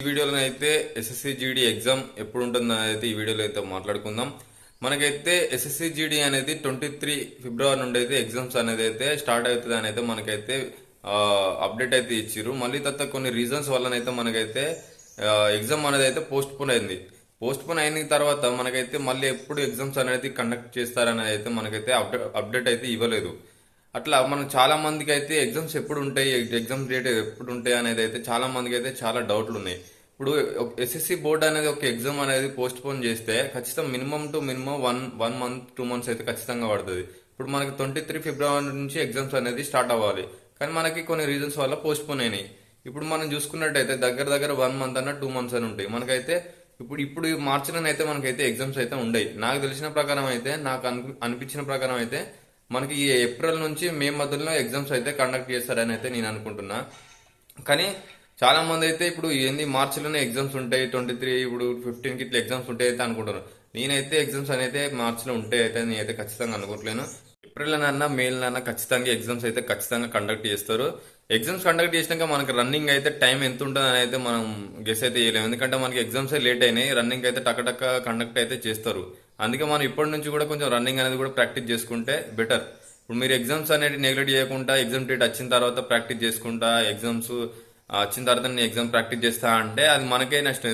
ఈ వీడియోలో అయితే ఎస్ఎస్సి జీడీ ఎగ్జామ్ ఎప్పుడు ఉంటుందో అయితే ఈ వీడియోలో అయితే మాట్లాడుకుందాం. మనకైతే ఎస్ఎస్సి జీడీ అనేది 23 ఫిబ్రవరి నుండి అయితే ఎగ్జామ్స్ అనేది అయితే స్టార్ట్ అవుతుంది అని అయితే మనకైతే అప్డేట్ అయితే ఇచ్చిర్రు. మళ్ళీ తర్వాత కొన్ని రీజన్స్ వల్లనైతే మనకైతే ఎగ్జామ్ అనేది అయితే పోస్ట్ పోన్ అయింది. పోస్ట్ పోన్ అయిన తర్వాత మనకైతే మళ్ళీ ఎప్పుడు ఎగ్జామ్స్ అనేది కండక్ట్ చేస్తారనేది అయితే మనకైతే అప్డేట్ అయితే ఇవ్వలేదు. అట్లా మనం చాలా మందికి అయితే ఎగ్జామ్స్ ఎప్పుడు ఉంటాయి, ఎగ్జామ్ డేట్ ఎప్పుడు ఉంటాయి అనేది అయితే చాలా మందికి అయితే చాలా డౌట్లు ఉన్నాయి. ఇప్పుడు ఎస్ఎస్సి బోర్డు అనేది ఒక ఎగ్జామ్ అనేది పోస్ట్ పోన్ చేస్తే ఖచ్చితంగా minimum to minimum one month 2 months అయితే ఖచ్చితంగా పడుతుంది. ఇప్పుడు మనకి 23 ఫిబ్రవరి నుంచి ఎగ్జామ్స్ అనేది స్టార్ట్ అవ్వాలి, కానీ మనకి కొన్ని రీజన్స్ వల్ల పోస్ట్ పోన్ అయినాయి. ఇప్పుడు మనం చూసుకున్నట్టయితే దగ్గర దగ్గర 1 మంత్ అన్న 2 మంత్స్ అని ఉంటాయి మనకైతే. ఇప్పుడు ఈ మార్చిలోనైతే మనకైతే ఎగ్జామ్స్ అయితే ఉండయి. నాకు తెలిసిన ప్రకారం అయితే, నాకు అనిపించిన ప్రకారం అయితే మనకి ఈ ఏప్రిల్ నుంచి మే మధ్యలో ఎగ్జామ్స్ అయితే కండక్ట్ చేస్తారని అయితే నేను అనుకుంటున్నా. కానీ చాలా మంది అయితే ఇప్పుడు ఏంది మార్చిలోనే ఎగ్జామ్స్ ఉంటాయి, 23 ఇప్పుడు 15కి ఇట్లా ఎగ్జామ్స్ ఉంటాయి అయితే అనుకుంటున్నారు. నేనైతే ఎగ్జామ్స్ అనేది మార్చిలో ఉంటాయి అయితే నేనైతే ఖచ్చితంగా అనుకోవట్లేను. ఏప్రిల్లోనన్నా మేలనన్నా ఖచ్చితంగా ఎగ్జామ్స్ అయితే ఖచ్చితంగా కండక్ట్ చేస్తారు. ఎగ్జామ్స్ కండక్ట్ చేసినాక మనకి రన్నింగ్ అయితే టైం ఎంత ఉంటుందని అయితే మనం గెస్ అయితే చేయలేము. ఎందుకంటే మనకి ఎగ్జామ్స్ లేట్ అయినాయి, రన్నింగ్ అయితే టక్కటక్క కండక్ట్ అయితే చేస్తారు. అందుకే మనం ఇప్పటి నుంచి కూడా కొంచెం రన్నింగ్ అనేది కూడా ప్రాక్టీస్ చేసుకుంటే బెటర్. ఇప్పుడు మీరు ఎగ్జామ్స్ అనేది నెగ్లెక్ట్ చేయకుండా ఎగ్జామ్ డేట్ వచ్చిన తర్వాత ప్రాక్టీస్ చేసుకుంటా, ఎగ్జామ్స్ వచ్చిన తర్వాత నేను ఎగ్జామ్ ప్రాక్టీస్ చేస్తా అంటే అది మనకే నష్టం.